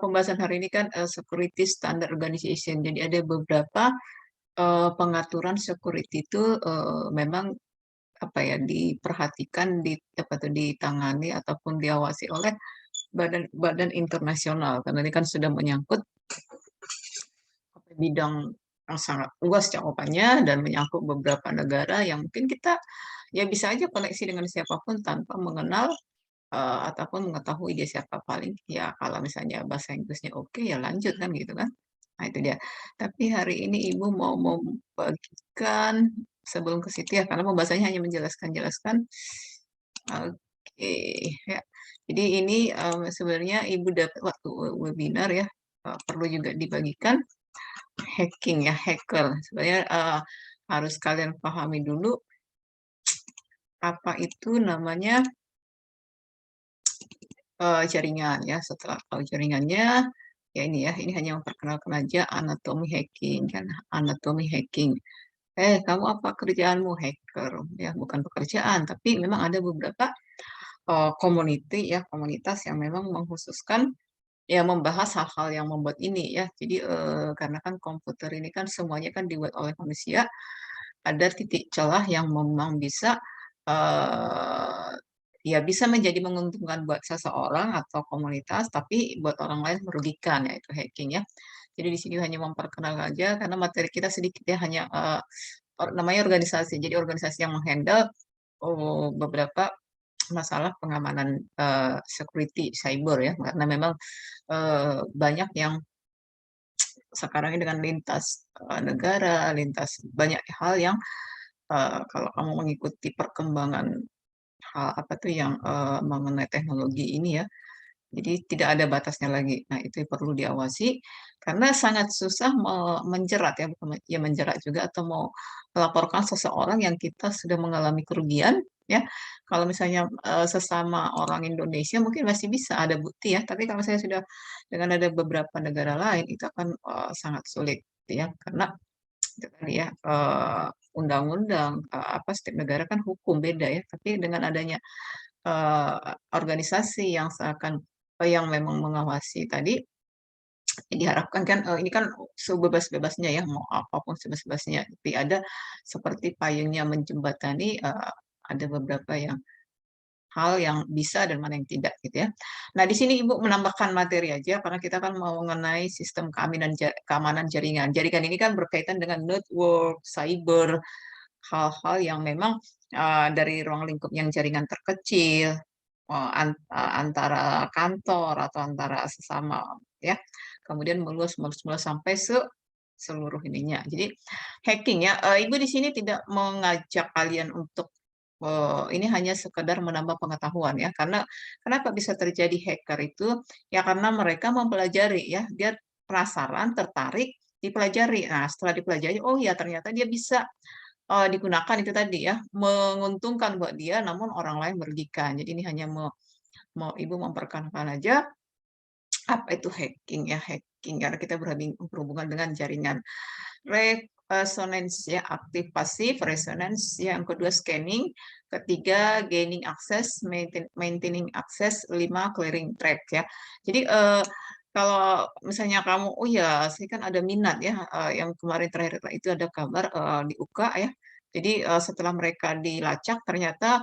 Pembahasan hari ini kan security standard organization. Jadi ada beberapa pengaturan security itu memang apa ya diperhatikan di apa tuh ditangani ataupun diawasi oleh badan-badan internasional karena ini kan sudah menyangkut bidang yang sangat luas cakupannya dan menyangkut beberapa negara yang mungkin kita ya bisa aja koneksi dengan siapapun tanpa mengenal ataupun mengetahui dia siapa paling ya kalau misalnya bahasa Inggrisnya oke ya lanjut kan gitu kan. Nah itu dia. Tapi hari ini Ibu mau membagikan sebelum ke situ ya karena pembahasannya hanya menjelaskan-jelaskan. Oke ya. Jadi ini sebenarnya Ibu dapat waktu webinar ya perlu juga dibagikan hacking ya hacker. Sebenarnya harus kalian pahami dulu apa itu namanya jaringan ya. Setelah tahu jaringannya, ya ini ya, ini hanya memperkenalkan aja anatomi hacking kan, anatomi hacking. Kamu apa kerjaanmu? Hacker. Ya, bukan pekerjaan, tapi memang ada beberapa community ya, komunitas yang memang mengkhususkan ya membahas hal-hal yang membuat ini ya. Jadi karena kan komputer ini kan semuanya kan dibuat oleh manusia, ada titik celah yang memang bisa eh, ya bisa menjadi menguntungkan buat seseorang atau komunitas, tapi buat orang lain merugikan yaitu hacking ya. Jadi di sini hanya memperkenalkan aja karena materi kita sedikit ya hanya namanya organisasi. Jadi organisasi yang menghandle beberapa masalah pengamanan security cyber ya karena memang banyak yang sekarang ini dengan lintas negara, lintas banyak hal yang kalau kamu mengikuti perkembangan hal apa tuh yang mengenai teknologi ini ya, jadi tidak ada batasnya lagi. Nah, itu perlu diawasi karena sangat susah menjerat ya, bukan ya menjerat juga atau mau melaporkan seseorang yang kita sudah mengalami kerugian ya. Kalau misalnya sesama orang Indonesia mungkin masih bisa ada bukti ya, tapi kalau saya sudah dengan ada beberapa negara lain itu akan sangat sulit ya karena itu tadi ya undang-undang apa setiap negara kan hukum beda ya, tapi dengan adanya organisasi yang seakan yang memang mengawasi tadi, diharapkan kan ini kan sebebas-bebasnya ya, mau apapun sebebas-bebasnya, tapi ada seperti payungnya menjembatani ada beberapa yang hal yang bisa dan mana yang tidak gitu ya. Nah, di sini Ibu menambahkan materi aja karena kita kan mau mengenai sistem keamanan jaringan. Jaringan ini kan berkaitan dengan network, cyber, hal-hal yang memang dari ruang lingkup yang jaringan terkecil antara kantor atau antara sesama ya. Kemudian meluas meluas meluas sampai seluruh ininya. Jadi hacking ya, Ibu di sini tidak mengajak kalian untuk ini hanya sekedar menambah pengetahuan ya. Karena kenapa bisa terjadi hacker itu? Ya karena mereka mempelajari ya, dia penasaran, tertarik, dipelajari. Nah, setelah dipelajari, oh ya ternyata dia bisa digunakan itu tadi ya, menguntungkan buat dia, namun orang lain merugikan. Jadi ini hanya mau mau Ibu memperkenalkan aja apa itu hacking ya, hacking karena kita berhubungan dengan jaringan. Resonance ya, aktif pasif, resonance, yang kedua scanning, ketiga gaining access, maintaining access, lima clearing track ya. Jadi kalau misalnya kamu, oh ya, saya kan ada minat ya, yang kemarin terakhir itu ada kabar di UK ya. Jadi setelah mereka dilacak, ternyata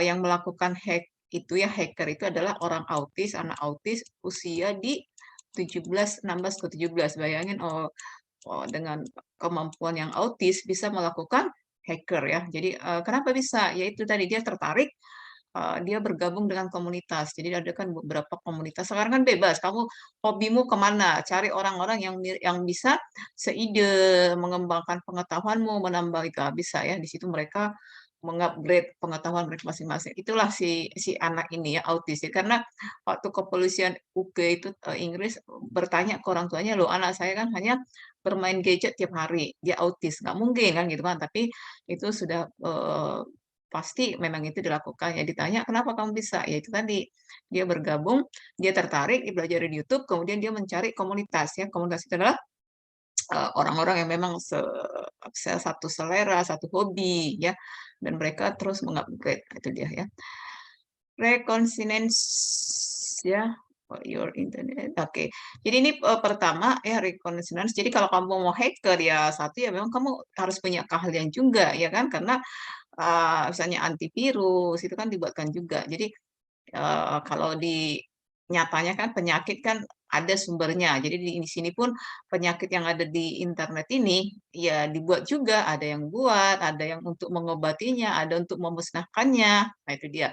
yang melakukan hack itu ya hacker itu adalah orang autis, anak autis usia di 17, 16 ke 17. Bayangin dengan kemampuan yang autis bisa melakukan hacker ya. Jadi kenapa bisa? Yaitu tadi dia tertarik dia bergabung dengan komunitas. Jadi ada kan beberapa komunitas. Sekarang kan bebas. Kamu hobimu kemana? Cari orang-orang yang bisa seide mengembangkan pengetahuanmu, menambah itu bisa ya. Di situ mereka mengupgrade pengetahuan mereka masing-masing. Itulah si anak ini ya autis. Ya. Karena waktu kepolisian UK itu Inggris bertanya ke orang tuanya, loh anak saya kan hanya bermain gadget tiap hari, dia autis, nggak mungkin kan gitu kan. Tapi itu sudah pasti memang itu dilakukan. Ya ditanya, "Kenapa kamu bisa?" Ya itu tadi, dia bergabung, dia tertarik, dia belajar di YouTube, kemudian dia mencari komunitas ya. Komunitas itu adalah orang-orang yang memang satu selera, satu hobi ya, dan mereka terus mengupgrade itu dia ya. Reconnaissance ya. for your internet. Oke. Jadi ini, pertama ya reconnaissance. Jadi kalau kamu mau hacker ya satu ya memang kamu harus punya keahlian juga ya kan, karena, misalnya antivirus itu kan dibuatkan juga. Jadi, kalau di nyatanya kan penyakit kan ada sumbernya. Jadi di sini pun penyakit yang ada di internet ini ya dibuat juga, ada yang buat, ada yang untuk mengobatinya, ada untuk memusnahkannya. Nah itu dia.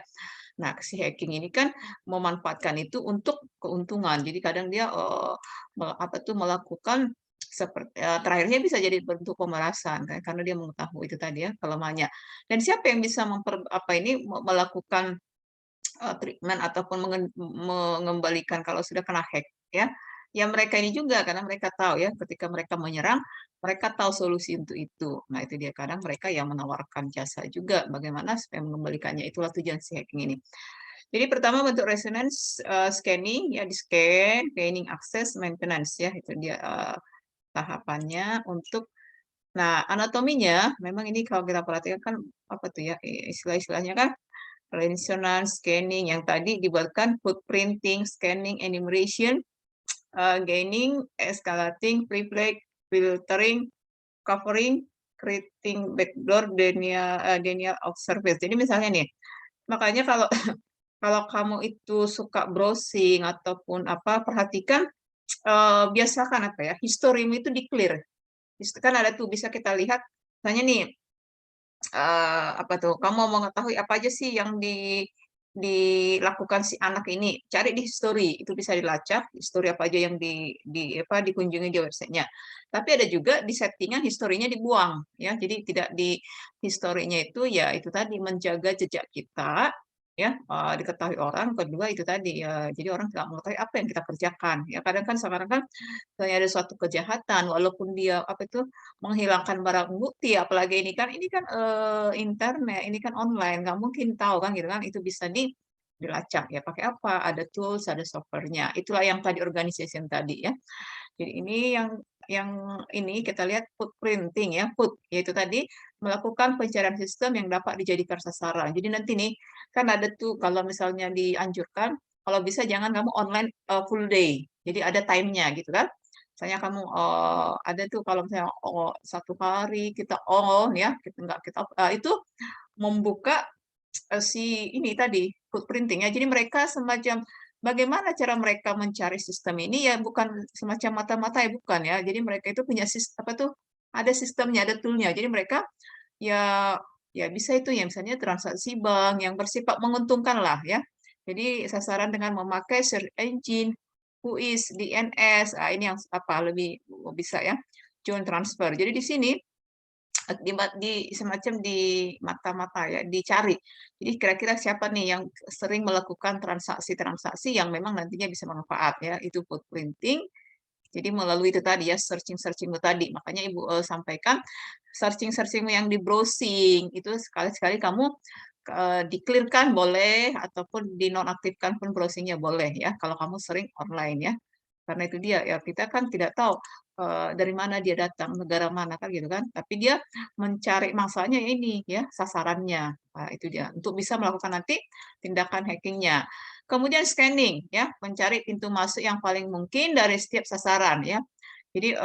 Nah, si hacking ini kan memanfaatkan itu untuk keuntungan. Jadi kadang dia, apa tuh, melakukan terakhirnya bisa jadi bentuk pemerasan kan, karena dia mengetahui itu tadi ya kelemahannya. Dan siapa yang bisa apa ini, melakukan, treatment ataupun mengembalikan kalau sudah kena hack ya, ya mereka ini juga karena mereka tahu ya ketika mereka menyerang, mereka tahu solusi untuk itu. Nah itu dia, kadang mereka yang menawarkan jasa juga bagaimana supaya mengembalikannya, itulah tujuan si hacking ini. Jadi pertama bentuk resonance, scanning ya, di-scan, gaining access, maintenance ya, itu dia, tahapannya untuk nah anatominya memang ini kalau kita perhatikan kan apa tuh ya, istilah-istilahnya kan resonance scanning yang tadi dibuatkan footprinting, scanning, enumeration, gaining, escalating, pre-flag, filtering, covering, creating backdoor, denial of service. Jadi misalnya nih, makanya kalau kalau kamu itu suka browsing ataupun apa, perhatikan, biasakan apa ya, historimu itu di-clear. Kan ada tuh bisa kita lihat, misalnya nih, apa tuh, kamu mau mengetahui apa aja sih yang dilakukan si anak ini, cari di history, itu bisa dilacak, history apa aja yang apa, dikunjungi di websitenya. Tapi ada juga di settingan historinya dibuang, ya. Jadi tidak di historinya itu, ya itu tadi, menjaga jejak kita, ya, diketahui orang, kedua itu tadi, ya, jadi orang tidak mengetahui apa yang kita kerjakan. Ya kadang kan sekarang kan misalnya ada suatu kejahatan, walaupun dia apa itu, menghilangkan barang bukti, apalagi ini kan, internet, ini kan online, nggak mungkin tahu kan gitu kan, itu bisa dilacak ya pakai apa, ada tools, ada software-nya. Itulah yang tadi organization tadi ya. Jadi ini yang ini kita lihat footprinting ya, yaitu tadi melakukan pencarian sistem yang dapat dijadikan sasaran. Jadi nanti nih, kan ada tuh kalau misalnya dianjurkan, kalau bisa jangan kamu online, full day. Jadi ada time-nya gitu kan. Misalnya kamu, ada tuh kalau misalnya, 1 hari kita on ya, kita nggak kita itu membuka, si ini tadi, footprinting ya. Jadi mereka semacam bagaimana cara mereka mencari sistem ini ya bukan semacam mata-mata ya, bukan ya. Jadi mereka itu punya apa tuh, ada sistemnya, ada tool-nya. Jadi mereka ya ya bisa itu ya misalnya transaksi bank yang bersifat menguntungkan lah ya. Jadi sasaran dengan memakai search engine, QUIS, DNS, ini yang apa lebih bisa ya, joint transfer. Jadi di sini semacam di mata-mata ya, dicari. Jadi kira-kira siapa nih yang sering melakukan transaksi-transaksi yang memang nantinya bisa bermanfaat ya, itu footprinting. Jadi melalui itu tadi ya, searching-searching itu tadi. Makanya Ibu, sampaikan searching-searching yang di browsing itu sekali-sekali kamu, di-clear boleh ataupun dinonaktifkan pun browsing-nya boleh ya, kalau kamu sering online ya. Karena itu dia, ya kita kan tidak tahu, dari mana dia datang, negara mana kan gitu kan. Tapi dia mencari mangsanya ini ya, sasarannya. Nah, itu dia, untuk bisa melakukan nanti tindakan hackingnya. Kemudian scanning ya, mencari pintu masuk yang paling mungkin dari setiap sasaran ya. Jadi,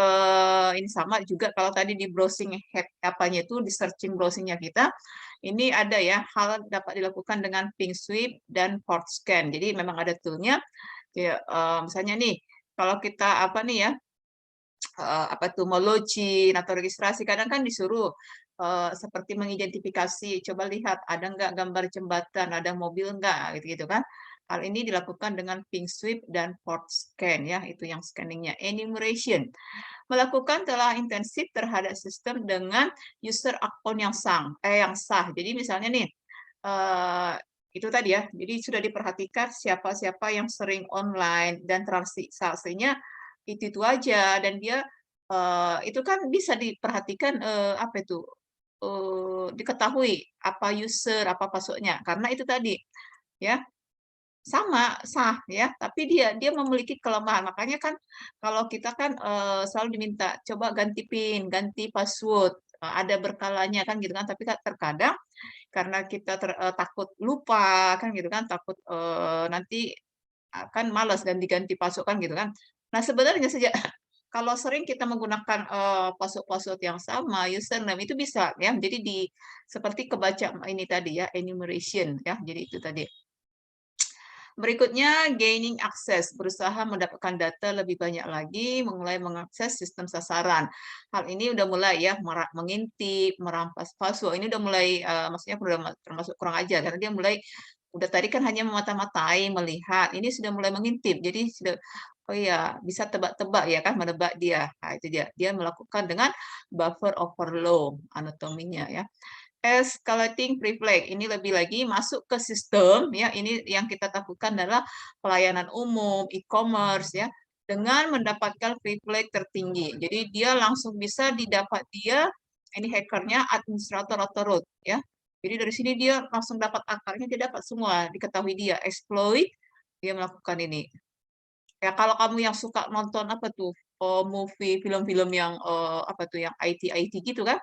ini sama juga kalau tadi di browsing apanya itu, di searching browsing-nya kita, ini ada ya, hal dapat dilakukan dengan ping sweep dan port scan. Jadi memang ada tool-nya, ya, misalnya nih, kalau kita apa nih ya, apa tuh, mau login atau registrasi, kadang kan disuruh, seperti mengidentifikasi, coba lihat ada nggak gambar jembatan, ada mobil nggak, gitu-gitu kan. Hal ini dilakukan dengan ping sweep dan port scan ya, itu yang scanningnya. Enumeration, melakukan telah intensif terhadap sistem dengan user akun yang sah. Jadi misalnya nih, eee, itu tadi ya, jadi sudah diperhatikan siapa-siapa yang sering online dan transaksinya itu aja dan dia, itu kan bisa diperhatikan, apa itu, diketahui apa user, apa password-nya, karena itu tadi, ya, sama, sah ya, tapi dia dia memiliki kelemahan. Makanya kan kalau kita kan, selalu diminta, "Coba ganti PIN, ganti password," ada berkalanya kan gitu kan, tapi terkadang karena kita takut lupa kan gitu kan, takut, nanti kan malas ganti-ganti password kan gitu kan. Nah sebenarnya sejak kalau sering kita menggunakan, password-password yang sama, username itu bisa ya, jadi seperti kebaca ini tadi ya, enumeration ya, jadi itu tadi. Berikutnya gaining access, berusaha mendapatkan data lebih banyak lagi, mulai mengakses sistem sasaran. Hal ini udah mulai ya mengintip, merampas password. Ini udah mulai maksudnya udah termasuk kurang ajar karena dia mulai udah tadi kan hanya memata-matai, melihat. Ini sudah mulai mengintip. Jadi sudah oh iya, bisa tebak-tebak ya kan menebak dia. Nah, itu dia. Dia melakukan dengan buffer overload anatominya ya. Escalating privilege, ini lebih lagi masuk ke sistem ya, ini yang kita takutkan adalah pelayanan umum, e-commerce ya, dengan mendapatkan privilege tertinggi. Jadi dia langsung bisa didapat dia, ini hackernya administrator atau root ya. Jadi dari sini dia langsung dapat akarnya, dia dapat semua, diketahui dia, exploit, dia melakukan ini. Ya kalau kamu yang suka nonton apa tuh, movie, film-film yang, apa tuh, yang IT-IT gitu kan,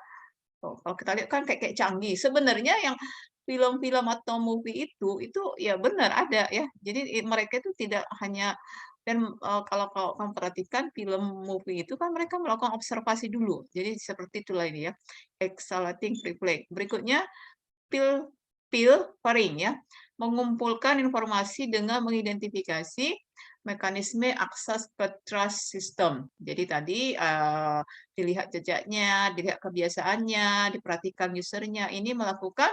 oh, kalau kita lihat kan kayak kayak canggih. Sebenarnya yang film-film atau movie itu ya benar ada ya. Jadi mereka itu tidak hanya dan, kalau kalau kamu perhatikan film movie itu kan mereka melakukan observasi dulu. Jadi seperti itulah ini ya, exciting privilege. Berikutnya pil pilfering ya, mengumpulkan informasi dengan mengidentifikasi mekanisme akses ke trust system. Jadi tadi dilihat jejaknya, dilihat kebiasaannya, diperhatikan usernya. Ini melakukan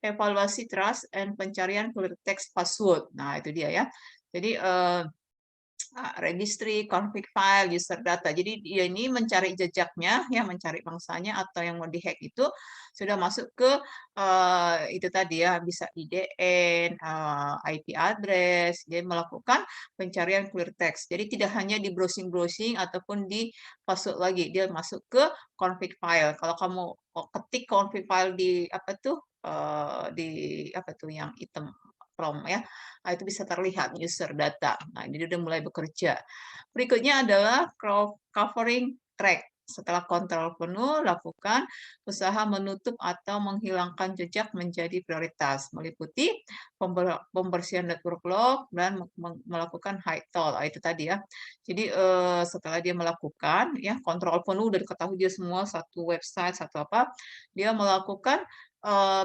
evaluasi trust and pencarian clear text password. Nah itu dia ya. Jadi registry, config file, user data. Jadi dia ini mencari jejaknya, ya mencari bangsanya atau yang mau dihack itu sudah masuk ke itu tadi ya, bisa IDN, IP address, dia melakukan pencarian clear text. Jadi tidak hanya di browsing-browsing ataupun di password lagi, dia masuk ke config file. Kalau kamu ketik config file di apa tuh di apa tuh yang item prompt ya, nah, itu bisa terlihat user data. Nah, ini udah mulai bekerja. Berikutnya adalah covering track. Setelah kontrol penuh, lakukan usaha menutup atau menghilangkan jejak menjadi prioritas, meliputi pembersihan network log dan melakukan hide toll. Nah, itu tadi ya. Jadi setelah dia melakukan ya kontrol penuh dan diketahui dia semua satu website satu apa, dia melakukan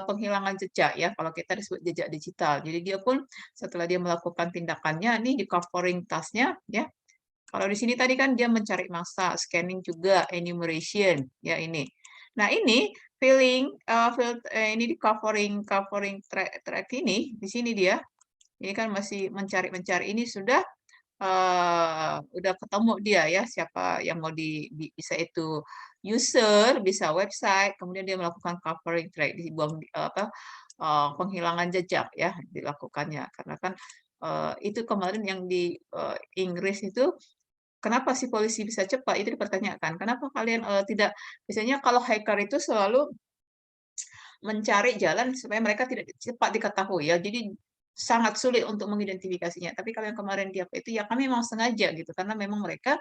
penghilangan jejak ya, kalau kita disebut jejak digital. Jadi dia pun setelah dia melakukan tindakannya, nih di covering task-nya ya. Kalau di sini tadi kan dia mencari massa, scanning juga, enumeration ya ini. Nah ini filling, ini di covering covering track ini, di sini dia. Ini kan masih mencari-mencari ini sudah udah ketemu dia ya, siapa yang mau bisa itu user, bisa website, kemudian dia melakukan covering track, dibuang apa, penghilangan jejak ya dilakukannya. Karena kan, itu kemarin yang di, Inggris itu, kenapa si polisi bisa cepat, itu dipertanyakan. Kenapa kalian, tidak biasanya kalau hacker itu selalu mencari jalan supaya mereka tidak cepat diketahui ya. Jadi sangat sulit untuk mengidentifikasinya. Tapi kalau yang kemarin dia itu ya kami memang sengaja gitu karena memang mereka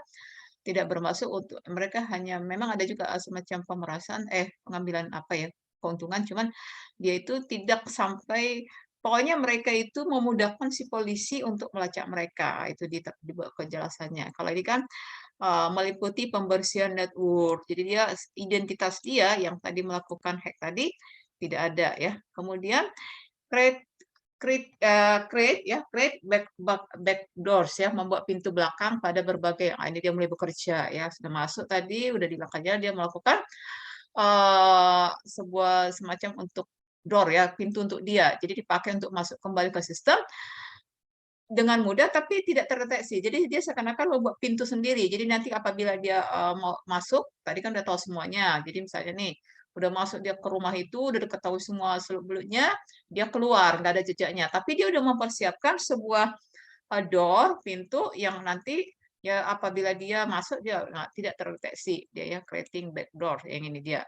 tidak bermaksud untuk mereka hanya memang ada juga semacam pemerasan pengambilan apa ya keuntungan cuman dia itu tidak sampai pokoknya mereka itu memudahkan si polisi untuk melacak mereka itu di kejelasannya. Kalau ini kan meliputi pembersihan network. Jadi dia identitas dia yang tadi melakukan hack tadi tidak ada ya. Kemudian create create ya, create backdoors ya, membuat pintu belakang pada berbagai ini dia mulai bekerja ya, sudah masuk tadi, udah dilangkahnya dia melakukan sebuah semacam untuk door ya, pintu untuk dia. Jadi dipakai untuk masuk kembali ke sistem dengan mudah tapi tidak terdeteksi. Jadi dia seakan-akan membuat pintu sendiri. Jadi nanti apabila dia, mau masuk, tadi kan udah tahu semuanya. Jadi misalnya nih, udah masuk dia ke rumah itu, udah ketahui semua seluk-beluknya, dia keluar, nggak ada jejaknya. Tapi dia udah mempersiapkan sebuah, door, pintu yang nanti ya apabila dia masuk dia tidak terdeteksi. Dia ya creating backdoor, yang ini dia.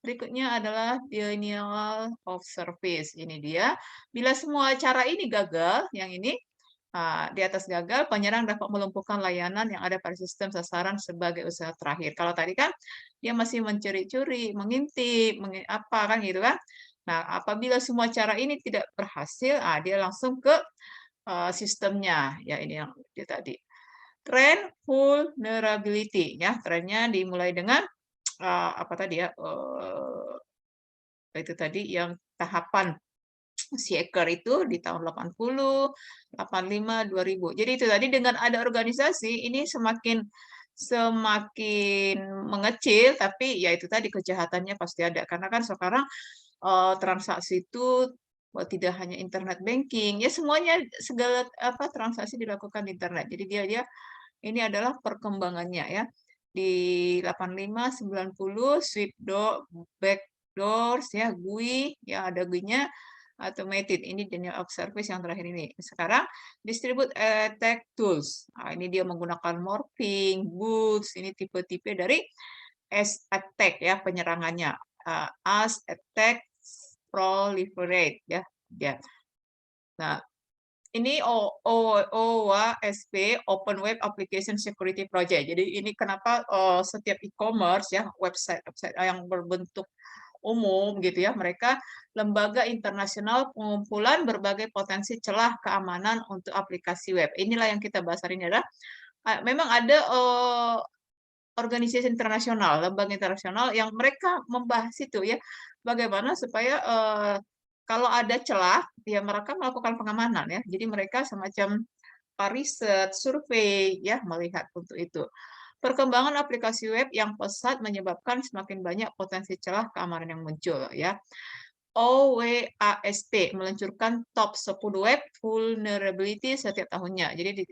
Berikutnya adalah denial of service, ini dia. Bila semua cara ini gagal, yang ini di atas gagal, penyerang dapat melumpuhkan layanan yang ada pada sistem sasaran sebagai usaha terakhir. Kalau tadi kan dia masih mencuri-curi, mengintip, apa kan gitu kan. Nah, apabila semua cara ini tidak berhasil, dia langsung ke sistemnya. Ya ini yang itu tadi. Tren vulnerability ya, trennya dimulai dengan apa tadi ya, itu tadi yang tahapan si hacker itu di tahun 80, 85, 2000. Jadi itu tadi dengan ada organisasi ini semakin semakin mengecil, tapi ya itu tadi kejahatannya pasti ada. Karena kan sekarang transaksi itu tidak hanya internet banking, ya semuanya segala apa transaksi dilakukan di internet. Jadi dia dia ini adalah perkembangannya ya. Di 85, 90 sweep door, backdoors ya, GUI, ya ada GUI-nya, automated. Ini denial of service yang terakhir ini. Sekarang distribute attack tools. Nah, ini dia menggunakan morphing, boots, ini tipe-tipe dari attack ya penyerangannya. As attack proliferate ya. Ya. Nah, ini OWASP, Open Web Application Security Project. Jadi ini kenapa setiap e-commerce ya, website yang berbentuk umum gitu ya, mereka lembaga internasional pengumpulan berbagai potensi celah keamanan untuk aplikasi web. Inilah yang kita bahas hari ini adalah memang ada organisasi internasional, lembaga internasional yang mereka membahas itu ya, bagaimana supaya kalau ada celah, ya mereka melakukan pengamanan ya. Jadi mereka semacam riset, survei ya melihat untuk itu. Perkembangan aplikasi web yang pesat menyebabkan semakin banyak potensi celah keamanan yang muncul ya. OWASP meluncurkan top 10 web vulnerability setiap tahunnya. Jadi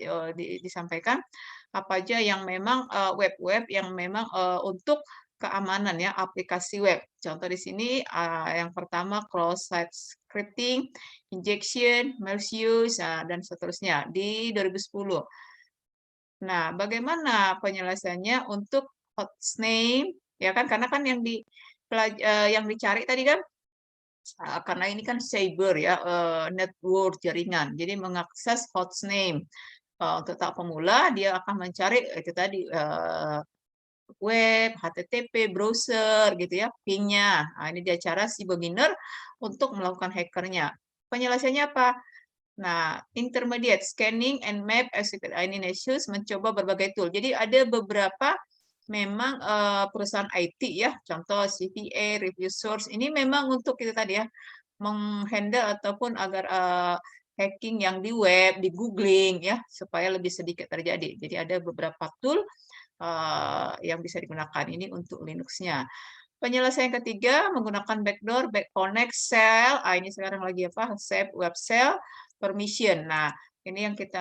disampaikan apa aja yang memang web-web yang memang untuk keamanan ya aplikasi web. Contoh di sini yang pertama cross-site scripting, injection, malicious dan seterusnya di 2010. Nah, bagaimana penyelesaiannya untuk hostname ya kan karena kan yang dicari tadi kan karena ini kan cyber ya, network jaringan. Jadi mengakses hostname. Untuk tahap pemula dia akan mencari itu tadi web, HTTP, browser gitu ya, ping-nya. Nah, ini dia cara si beginner untuk melakukan hackernya. Penyelesaiannya apa? Nah, intermediate scanning and map execute Ignatius mencoba berbagai tool. Jadi ada beberapa memang perusahaan IT ya, contoh CVA, review source. Ini memang untuk kita tadi ya menghandle ataupun agar hacking yang di web, di googling ya, supaya lebih sedikit terjadi. Jadi ada beberapa tool yang bisa digunakan ini untuk Linux-nya. Penyelesaian ketiga menggunakan backdoor, back connect, shell. Ini sekarang lagi apa? Save web shell, permission. Nah, ini yang kita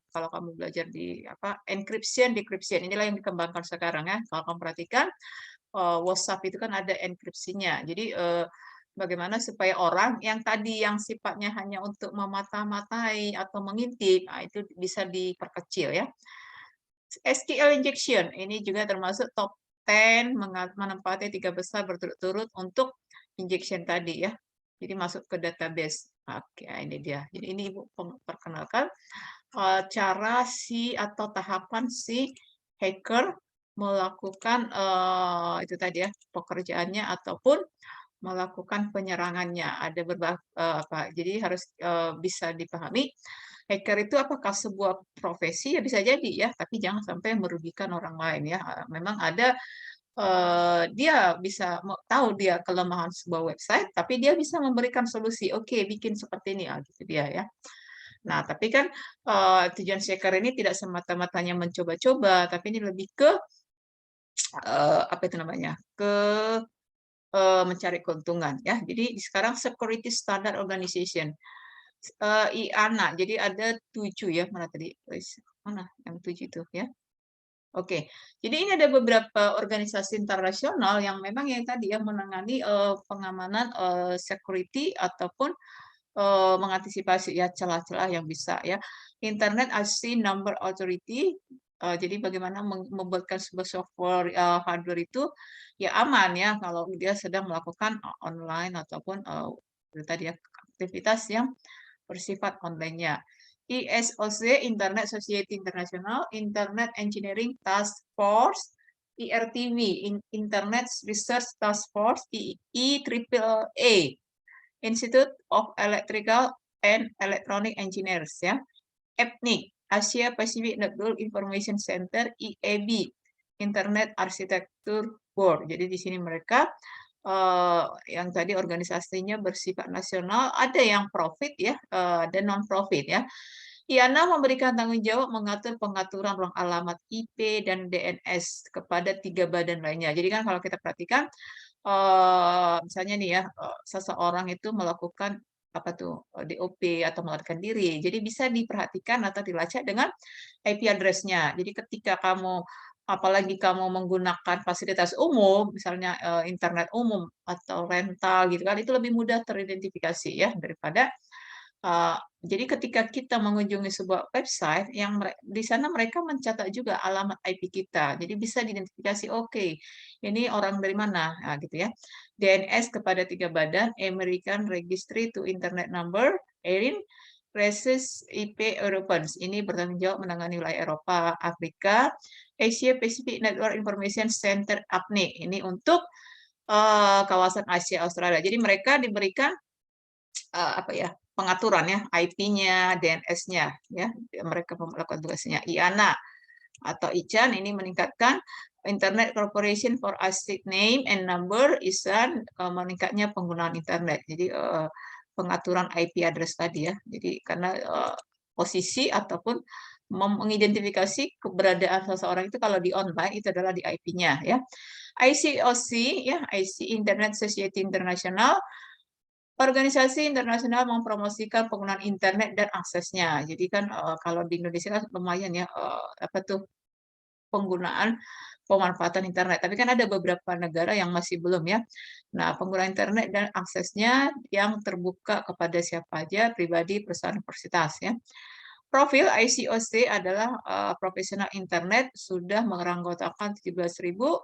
kalau kamu belajar di apa encryption, decryption. Inilah yang dikembangkan sekarang ya. Kalau kamu perhatikan WhatsApp itu kan ada enkripsinya. Jadi bagaimana supaya orang yang tadi yang sifatnya hanya untuk memata-matai atau mengintip, nah itu bisa diperkecil ya. SQL injection ini juga termasuk top 10 menempati 3 besar berturut-turut untuk injection tadi ya. Jadi masuk ke database. Oke, ini dia. Jadi ini Ibu perkenalkan cara si atau tahapan si hacker melakukan itu tadi ya pekerjaannya ataupun melakukan penyerangannya. Ada apa? Jadi harus bisa dipahami hacker itu apakah sebuah profesi ya bisa jadi ya, tapi jangan sampai merugikan orang lain ya. Memang ada dia bisa tahu dia kelemahan sebuah website, tapi dia bisa memberikan solusi. Oke, bikin seperti ini, gitu dia ya. Nah, tapi kan tujuan hacker ini tidak semata-matanya mencoba-coba, tapi ini lebih ke apa itu namanya? Ke mencari keuntungan ya. Jadi sekarang Security Standard Organization IANA. Jadi ada 7 ya, mana tadi? Mana yang 7 itu ya? Oke, jadi ini ada beberapa organisasi internasional yang memang yang tadi ya menangani pengamanan security ataupun mengantisipasi ya celah-celah yang bisa ya. Internet IC Number Authority, jadi bagaimana membuatkan sebuah software hardware itu ya aman ya kalau dia sedang melakukan online ataupun itu tadi ya aktivitas yang bersifat online-nya. ISOC, Internet Society International, Internet Engineering Task Force, IRTV, Internet Research Task Force, IEEE, Institute of Electrical and Electronic Engineers ya. EPNIC, Asia Pacific Network Information Center, IAB, Internet Architecture Board. Jadi di sini mereka yang tadi organisasinya bersifat nasional, ada yang profit ya, ada non profit ya. IANA memberikan tanggung jawab mengatur pengaturan ruang alamat IP dan DNS kepada 3 badan lainnya. Jadi kan kalau kita perhatikan, misalnya nih ya, seseorang itu melakukan apa tuh, DOP atau melarikan diri. Jadi bisa diperhatikan atau dilacak dengan IP address-nya. Jadi ketika kamu apalagi kamu menggunakan fasilitas umum, misalnya, internet umum atau rental gitu kan, itu lebih mudah teridentifikasi ya daripada Eee, jadi ketika kita mengunjungi sebuah website yang di sana mereka mencatat juga alamat IP kita. Jadi bisa diidentifikasi, oke, ini orang dari mana, nah gitu ya. DNS kepada 3 badan, American Registry to Internet Number, ERIN, Reses IP Europeans. Ini bertanggung jawab menangani wilayah Eropa, Afrika, Asia Pacific Network Information Center, APNI. Ini untuk, kawasan Asia Australia. Jadi mereka diberikan apa ya, pengaturan ya, IP-nya, DNS-nya ya, mereka melakukan tugasnya. IANA atau ICANN ini meningkatkan Internet Corporation for Asset Name and Number, ISAN, meningkatnya penggunaan internet. Jadi, pengaturan IP address tadi ya. Jadi karena, posisi ataupun mengidentifikasi keberadaan seseorang itu kalau di online itu adalah di IP-nya ya. ICOC ya, IC Internet Society International, organisasi internasional mempromosikan penggunaan internet dan aksesnya. Jadi kan, kalau di Indonesia kan lumayan ya, apa tuh, penggunaan pemanfaatan internet, tapi kan ada beberapa negara yang masih belum ya. Nah, penggunaan internet dan aksesnya yang terbuka kepada siapa aja, pribadi, perusahaan, universitas ya. Profil ICOC adalah, profesional internet sudah meranggotakan 17.000,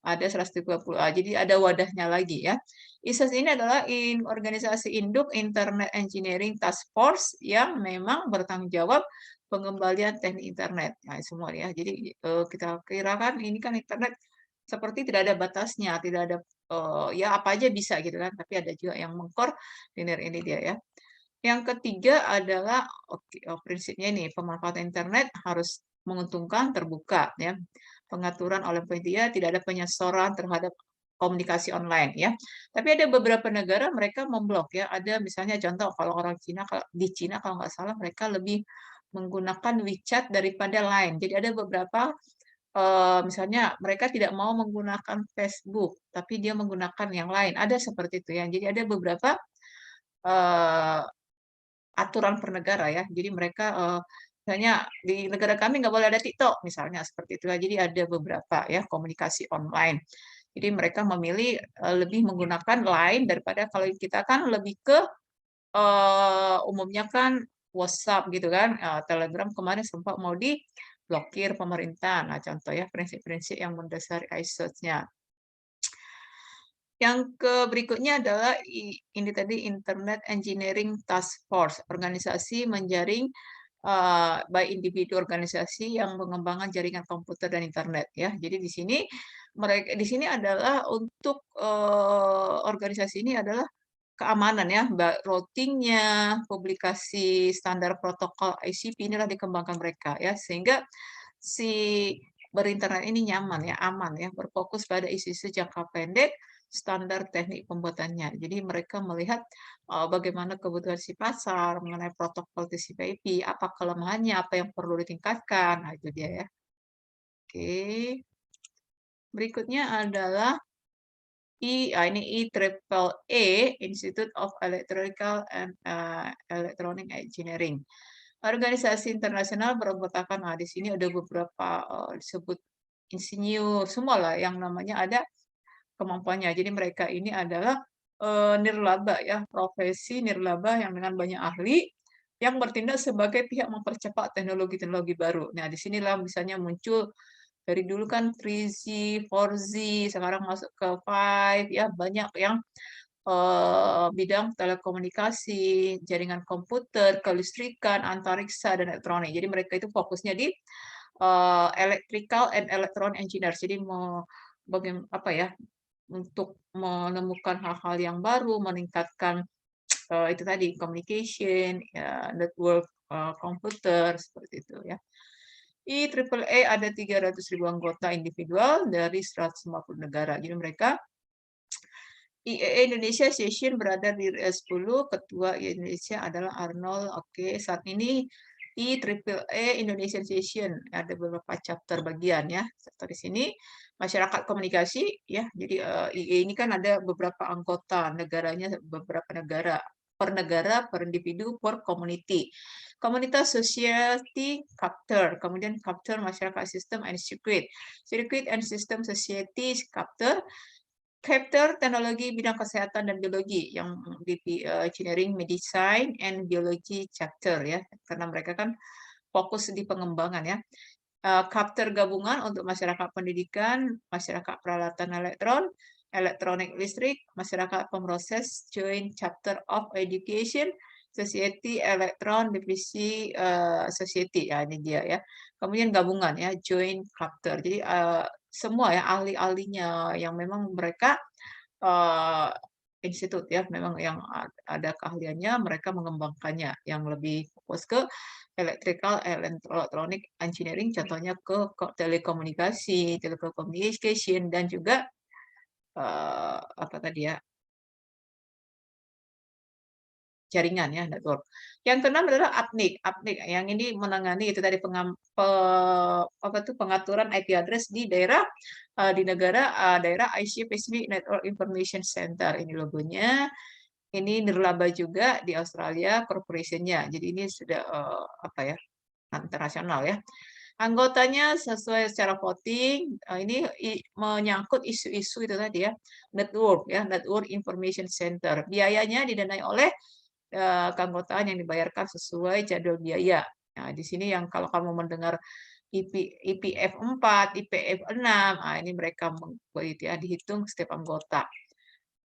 ada 130, jadi ada wadahnya lagi ya. ISAS ini adalah organisasi induk Internet Engineering Task Force yang memang bertanggung jawab pengembalian teknik internet. Nah, semua ya. Jadi, kita kirakan ini kan internet seperti tidak ada batasnya, tidak ada, ya apa aja bisa gitu kan, tapi ada juga yang mengkoordinir ini dia ya. Yang ketiga adalah oke, prinsipnya nih, pemanfaatan internet harus menguntungkan, terbuka ya. Pengaturan oleh penyedia, tidak ada penyensoran terhadap komunikasi online ya. Tapi ada beberapa negara mereka memblok ya. Ada misalnya contoh kalau orang Cina, di Cina kalau nggak salah mereka lebih menggunakan WeChat daripada Line. Jadi ada beberapa, misalnya mereka tidak mau menggunakan Facebook, tapi dia menggunakan yang lain. Ada seperti itu ya. Jadi ada beberapa, eee aturan per negara ya. Jadi mereka, misalnya di negara kami nggak boleh ada TikTok misalnya seperti itu ya. Jadi ada beberapa ya komunikasi online. Jadi mereka memilih, lebih menggunakan Line daripada kalau kita kan lebih ke, umumnya kan WhatsApp gitu kan, Telegram kemarin sempat mau diblokir pemerintah. Nah contoh ya prinsip-prinsip yang mendasari ISOC-nya. Yang berikutnya adalah ini tadi Internet Engineering Task Force, organisasi menjaring, baik individu organisasi yang mengembangkan jaringan komputer dan internet ya. Jadi di sini adalah untuk, organisasi ini adalah keamanan ya, routing-nya, publikasi standar protokol ICP inilah dikembangkan mereka ya, sehingga si berinternet ini nyaman ya, aman ya, berfokus pada isu-isu jangka pendek, standar teknik pembuatannya. Jadi mereka melihat, bagaimana kebutuhan si pasar mengenai protokol TCP/IP, apa kelemahannya, apa yang perlu ditingkatkan. Nah, itu dia ya. Oke. Berikutnya adalah ini IEEE, Institute of Electrical and Electronic Engineering. Organisasi internasional beranggotakan, nah di sini ada beberapa, disebut insinyur, semualah yang namanya ada kemampuannya. Jadi mereka ini adalah, nirlaba ya, profesi nirlaba yang dengan banyak ahli, yang bertindak sebagai pihak mempercepat teknologi-teknologi baru. Nah, di sinilah misalnya muncul dari dulu kan 3G, 4G, sekarang masuk ke 5 ya, banyak yang, bidang telekomunikasi, jaringan komputer, kelistrikan, antariksa, dan elektronik. Jadi mereka itu fokusnya di, electrical and electronic engineers. Jadi apa ya, untuk menemukan hal-hal yang baru, meningkatkan, itu tadi communication, ya, network komputer seperti itu ya. IEEE ada 300.000 anggota individual dari 150 negara. Jadi mereka IEE Indonesia Session berada di 10, ketua Indonesia adalah Arnold. Oke, saat ini IEEE Indonesian Session ada beberapa chapter bagian ya. Seperti sini masyarakat komunikasi ya. Jadi IE ini kan ada beberapa anggota, negaranya beberapa negara, per individu, per community. Komunitas society chapter, kemudian chapter masyarakat system and circuit. Circuit and system society chapter, chapter teknologi bidang kesehatan dan biologi yang di engineering, medicine, and biology chapter ya, karena mereka kan fokus di pengembangan ya. Chapter gabungan untuk masyarakat pendidikan, masyarakat peralatan elektron, elektronik listrik, masyarakat pemroses, joint chapter of education, society elektron, divisi society ya, ini dia ya. Kemudian gabungan ya, joint chapter. Jadi semua ya ahli-ahlinya yang memang mereka institut ya, memang yang ada keahliannya, mereka mengembangkannya yang lebih fokus ke electrical, electronic engineering, contohnya ke telekomunikasi, telecommunication, dan juga apa tadi ya, jaringan ya, network. Yang keenam adalah APNIC. APNIC yang ini menangani itu tadi pengaturan IP address di daerah di negara daerah Asia Pacific Network Information Center. Ini logonya. Ini nirlaba juga di Australia corporation-nya. Jadi ini sudah apa ya, internasional ya. Anggotanya sesuai secara voting, ini menyangkut isu-isu itu tadi ya, network ya, network information center. Biayanya didanai oleh keanggotaan yang dibayarkan sesuai jadwal biaya. Nah, di sini yang kalau kamu mendengar IPF 4, IPF 6, nah ini mereka ya, dihitung setiap anggota.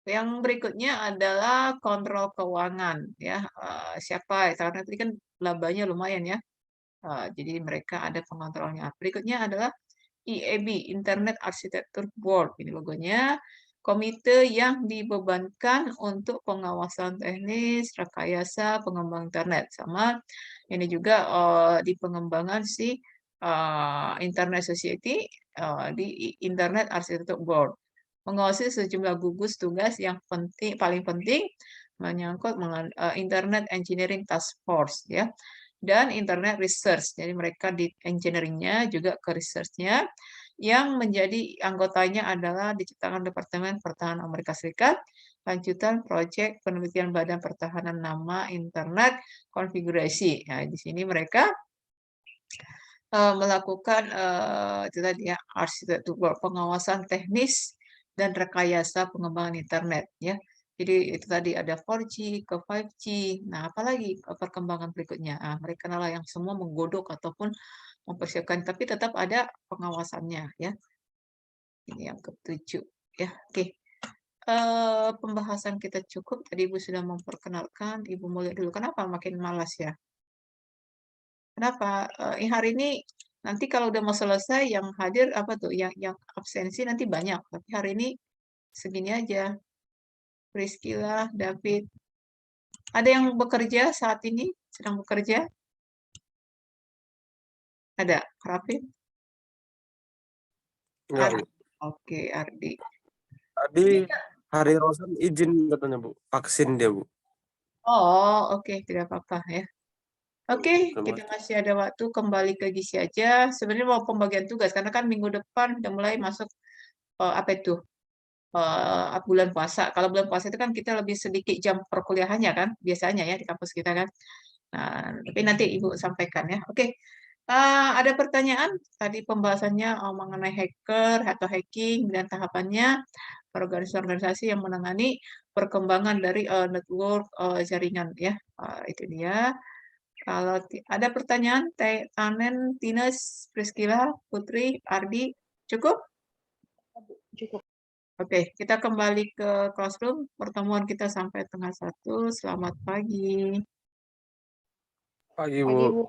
Yang berikutnya adalah kontrol keuangan ya. Siapa? Karena tadi kan labanya lumayan ya. Jadi mereka ada pengontrolnya. Berikutnya adalah IAB, Internet Architecture Board. Ini logonya. Komite yang dibebankan untuk pengawasan teknis, rekayasa, pengembang internet. Sama ini juga di pengembangan si Internet Society di Internet Architecture Board. Mengawasi sejumlah gugus tugas yang paling penting menyangkut Internet Engineering Task Force ya, dan Internet Research. Jadi mereka di engineering-nya juga ke research-nya, yang menjadi anggotanya adalah diciptakan Departemen Pertahanan Amerika Serikat, lanjutan proyek penelitian Badan Pertahanan Nama Internet Konfigurasi. Nah, di sini mereka melakukan itu tadi ya, arsitektur pengawasan teknis dan rekayasa pengembangan internet ya. Jadi itu tadi ada 4G ke 5G. Nah, apalagi perkembangan berikutnya. Nah, mereka lah yang semua menggodok ataupun mempersiapkan, tapi tetap ada pengawasannya ya. Ini yang ketujuh ya. Oke. Pembahasan kita cukup. Tadi Ibu sudah memperkenalkan. Ibu mulai dulu. Kenapa makin malas ya? Kenapa? Hari ini nanti kalau udah mau selesai yang hadir apa tuh? Yang absensi nanti banyak. Tapi hari ini segini aja. Priscilla, David. Ada yang bekerja saat ini? Sedang bekerja? Ada? Raffi? Enggak, Bu. Oke, Ardi. Tadi Hari Rosan izin katanya, Bu. Vaksin dia, Bu. Oh, oke. Tidak apa-apa ya. Oke, Terima kita kasih. masih ada waktu, kembali ke Gisi aja. Sebenarnya mau pembagian tugas, karena kan minggu depan udah mulai masuk apa itu? Bulan puasa. Kalau bulan puasa itu kan kita lebih sedikit jam perkuliahannya kan, biasanya ya di kampus kita kan. Nah, tapi nanti Ibu sampaikan ya. Oke, ada pertanyaan? Tadi pembahasannya mengenai hacker atau hacking dan tahapannya, organisasi-organisasi yang menangani perkembangan dari network jaringan ya. Itu dia. Kalau ada pertanyaan, Tanen, Tines, Priscilla, Putri, Ardi, cukup? Cukup. Oke, kita kembali ke classroom. Pertemuan kita sampai 12:30. Selamat pagi. Pagi, Pagi, Bu. Bu.